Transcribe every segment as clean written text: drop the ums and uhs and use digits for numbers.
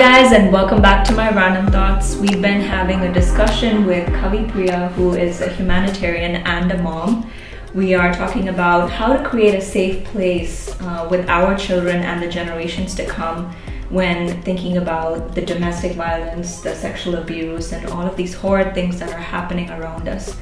guys, and welcome back to my random thoughts. We've been having a discussion with Kavi Priya, who is a humanitarian and a mom. We are talking about how to create a safe place with our children and the generations to come when thinking about the domestic violence, the sexual abuse, and all of these horrid things that are happening around us.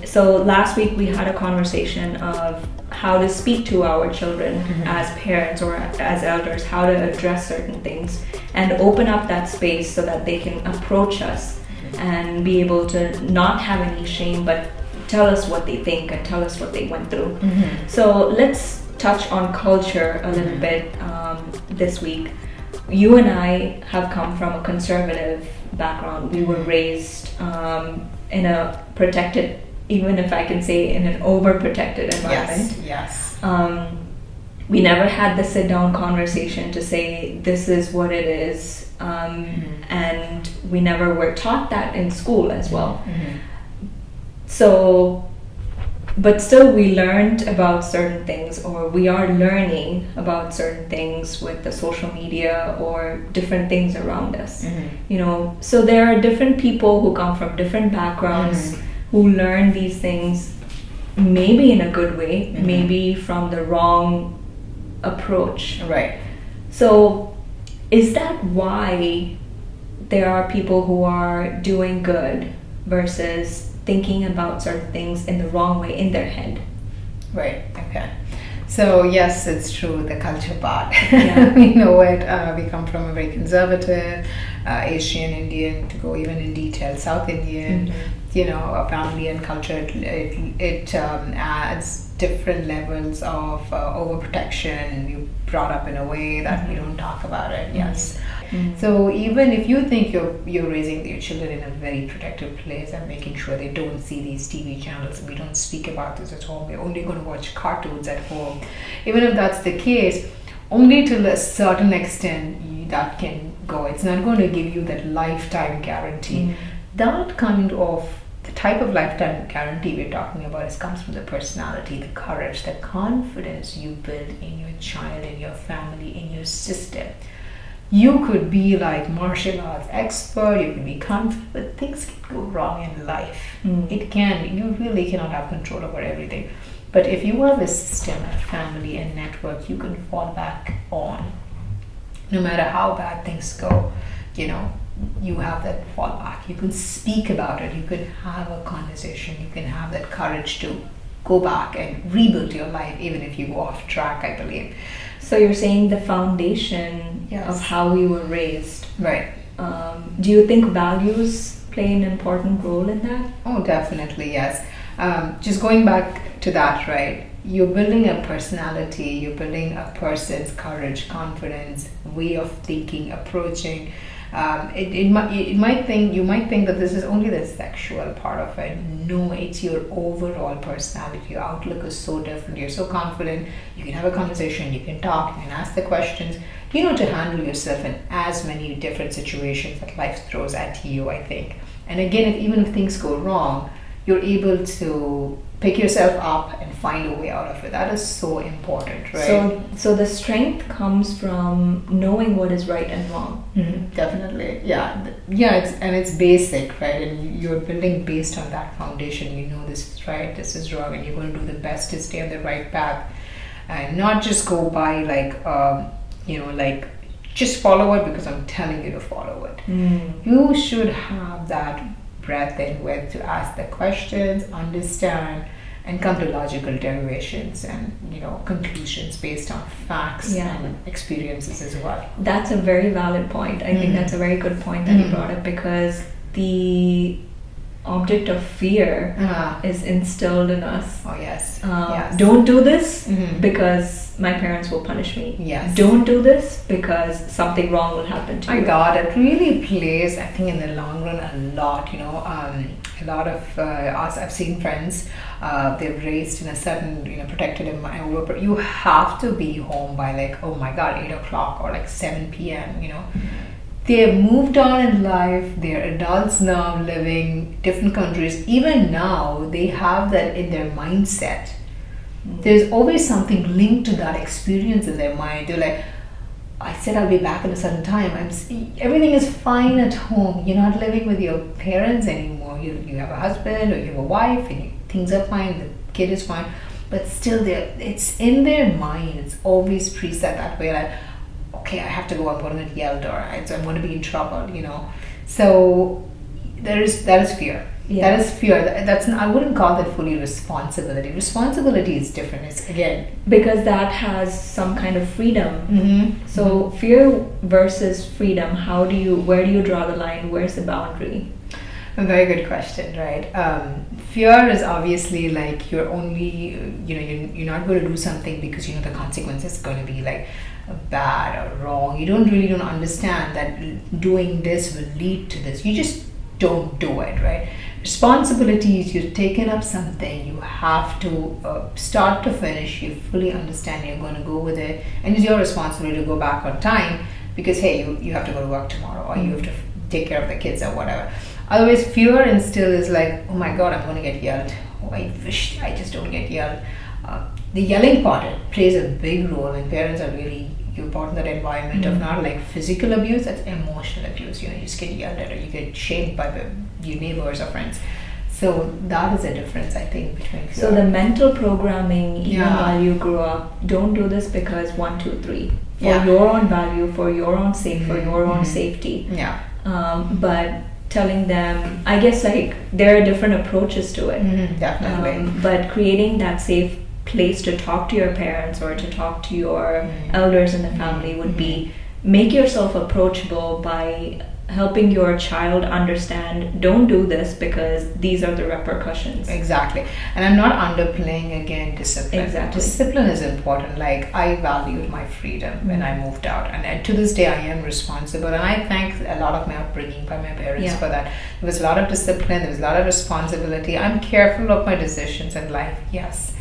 So last week we had a conversation of how to speak to our children as parents or as elders, how to address certain things and open up that space so that they can approach us and be able to not have any shame, but tell us what they think and tell us what they went through. So let's touch on culture a little bit this week. You and I have come from a conservative background. We were raised in a protected, even if I can say in an overprotected environment. Yes. We never had the sit-down conversation to say this is what it is, and we never were taught that in school as well. So, but still we learned about certain things, or we are learning about certain things with the social media or different things around us. You know, so there are different people who come from different backgrounds who learn these things maybe in a good way, maybe from the wrong approach. Right. So is that why there are people who are doing good versus thinking about certain things in the wrong way in their head? Right. Okay. So yes, it's true, the culture part. Yeah. We know it. We come from a very conservative Asian Indian, to go even in detail, South Indian. You know, a family and culture. It adds different levels of overprotection, and you brought up in a way that we don't talk about it. Yes. So even if you think you're raising your children in a very protective place and making sure they don't see these TV channels, we don't speak about this at home, we're only going to watch cartoons at home, even if that's the case, only till a certain extent that can go. It's not going to give you that lifetime guarantee. That kind of, the type of lifetime guarantee we're talking about comes from the personality, the courage, the confidence you build in your child, in your family, in your system. You could be like martial arts expert, you could be confident, but things can go wrong in life. It can. You really cannot have control over everything. But if you have a system, a family, a network, you can fall back on. No matter how bad things go, you know, you have that fallback. You can speak about it. You can have a conversation. You can have that courage to go back and rebuild your life, even if you go off track, I believe. So you're saying the foundation of how we were raised. Right. Do you think values play an important role in that? Oh, definitely, yes. Just going back to that, right? You're building a personality, you're building a person's courage, confidence, way of thinking, approaching. You might think that this is only the sexual part of it. No, it's your overall personality. Your outlook is so different. You're so confident. You can have a conversation. You can talk. You can ask the questions. You know to handle yourself in as many different situations that life throws at you, I think. And again, even if things go wrong, you're able to pick yourself up and find a way out of it. That is so important, right? So the strength comes from knowing what is right and wrong. Definitely, yeah. It's basic, right? And you're building based on that foundation. You know this is right, this is wrong, and you're going to do the best to stay on the right path, and not just go by like just follow it because I'm telling you to follow it. You should have that breadth and width to ask the questions, understand, and come to logical derivations and conclusions based on facts and experiences as well. That's a very valid point. I think that's a very good point that you brought up, because the object of fear is instilled in us. Oh yes. Don't do this because my parents will punish me. Yes. Don't do this because something wrong will happen to you. My God, it really plays, I think, in the long run a lot. A lot of us, I've seen friends, they're raised in a certain protected environment, but you have to be home by 8 o'clock or 7 p.m. They've moved on in life. They're adults now, living different countries. Even now, they have that in their mindset. There's always something linked to that experience in their mind. They're like, I said I'll be back in a certain time. Everything is fine at home. You're not living with your parents anymore. You have a husband or you have a wife, and things are fine. The kid is fine, but still, it's in their mind. It's always preset that way. Like, okay, I have to go. I'm going to get yelled, or I'm going to be in trouble. So that is fear. Yeah. That is fear. I wouldn't call that fully responsibility. Responsibility is different. It's again because that has some kind of freedom. Mm-hmm. So fear versus freedom. Where do you draw the line? Where's the boundary? A very good question, right? Fear is obviously like you're only, you're not going to do something because the consequence is going to be like bad or wrong. You don't understand that doing this will lead to this. You just don't do it, right? Responsibility is you've taken up something, you have to start to finish, you fully understand you're going to go with it, and it's your responsibility to go back on time because, hey, you have to go to work tomorrow, or you have to take care of the kids or whatever. Otherwise, fear and still is like, oh my God, I'm going to get yelled. Oh, I wish I just don't get yelled. The yelling part, it plays a big role, and parents are really important that environment of not like physical abuse, that's emotional abuse. You just get yelled at or you get shamed by your neighbors or friends. So that is a difference, I think, between fear. So the mental programming, even while you grew up, don't do this because 1, 2, 3 for your own value, for your own sake, for your own safety. Yeah. But telling them, I guess like there are different approaches to it. Definitely. But creating that safe place to talk to your parents or to talk to your elders in the family would be make yourself approachable by helping your child understand, don't do this because these are the repercussions. Exactly. And I'm not underplaying again discipline. Exactly. Discipline is important. Like, I valued my freedom when I moved out, and to this day I am responsible, and I thank a lot of my upbringing by my parents for that. There was a lot of discipline, there was a lot of responsibility. I'm careful of my decisions in life, yes.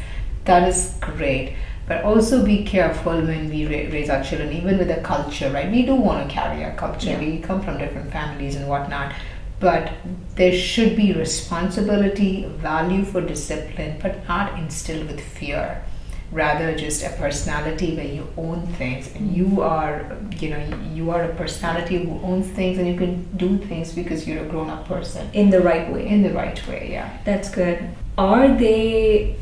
That is great, but also be careful when we raise our children, even with the culture, right? We do want to carry our culture. We come from different families and whatnot, but there should be responsibility, value for discipline, but not instilled with fear. Rather, just a personality where you own things, and you are a personality who owns things, and you can do things because you're a grown-up person In the right way. In the right way, yeah. That's good. Are they,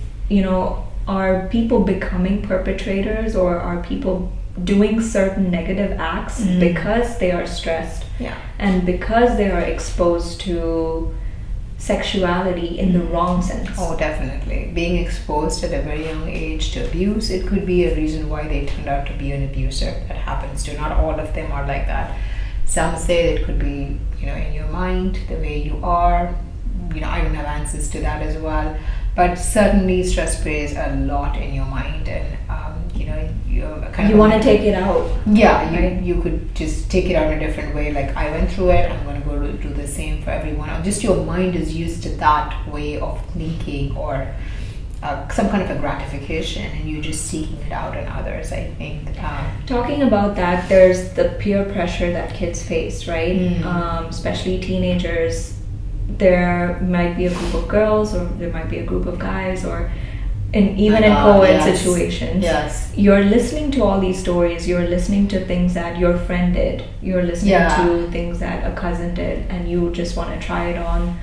are people becoming perpetrators, or are people doing certain negative acts because they are stressed and because they are exposed to sexuality in the wrong sense? Oh, definitely. Being exposed at a very young age to abuse, it could be a reason why they turned out to be an abuser. That happens to not all of them are like that. Some say it could be, in your mind, the way you are. I don't have answers to that as well. But certainly stress plays a lot in your mind, and you want to take it out. Yeah, right? you could just take it out in a different way. Like, I went through it, I'm going to go do the same for everyone. Or just your mind is used to that way of thinking, or some kind of a gratification, and you're just seeking it out in others, I think. Talking about that, there's the peer pressure that kids face, right? Especially teenagers. There might be a group of girls, or there might be a group of guys, or even in co-ed situations. Yes. You're listening to all these stories, you're listening to things that your friend did, you're listening to things that a cousin did, and you just want to try it on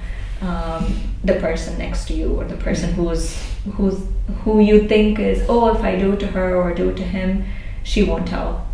the person next to you, or the person who you think is, if I do it to her or do it to him, she won't tell.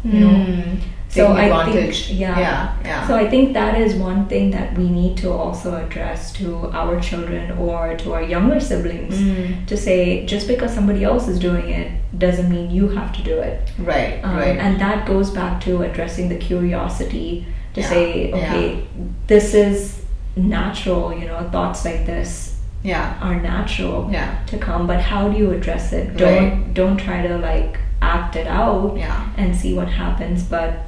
So I think, So I think that is one thing that we need to also address to our children or to our younger siblings, to say, just because somebody else is doing it doesn't mean you have to do it. Right. And that goes back to addressing the curiosity to say, okay, this is natural. Thoughts like this are natural to come, but how do you address it? Don't try to like act it out and see what happens, but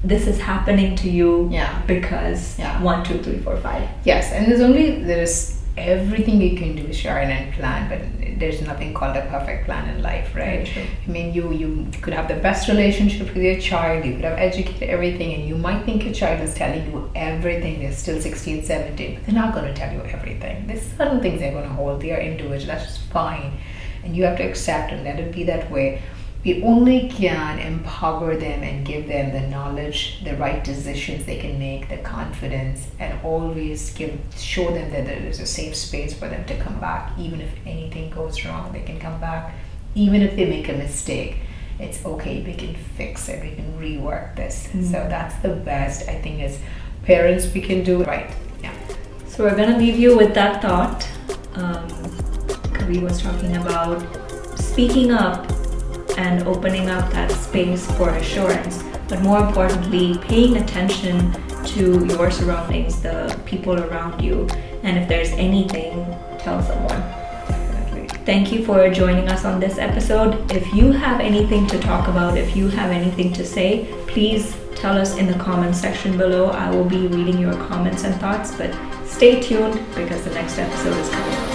this is happening to you because 1, 2, 3, 4, 5. Yes, and there's everything you can do, Sharon, and plan, but there's nothing called a perfect plan in life, right? I mean, you could have the best relationship with your child, you could have educated everything, and you might think your child is telling you everything. They're still 16, 17, but they're not going to tell you everything. There's certain things they're going to hold. They are individual. That's just fine, and you have to accept and let it be that way. we only can empower them and give them the knowledge, the right decisions they can make, the confidence, and always show them that there is a safe space for them to come back. Even if anything goes wrong, they can come back. Even if they make a mistake, it's okay, we can fix it, we can rework this. So that's the best, I think, as parents we can do. Right. Yeah. So we're going to leave you with that thought. Kavi was talking about speaking up and opening up that space for assurance, but more importantly, paying attention to your surroundings, the people around you, and if there's anything, tell someone. Definitely. Thank you for joining us on this episode. If you have anything to talk about, if you have anything to say, please tell us in the comments section below. I will be reading your comments and thoughts, but stay tuned because the next episode is coming up.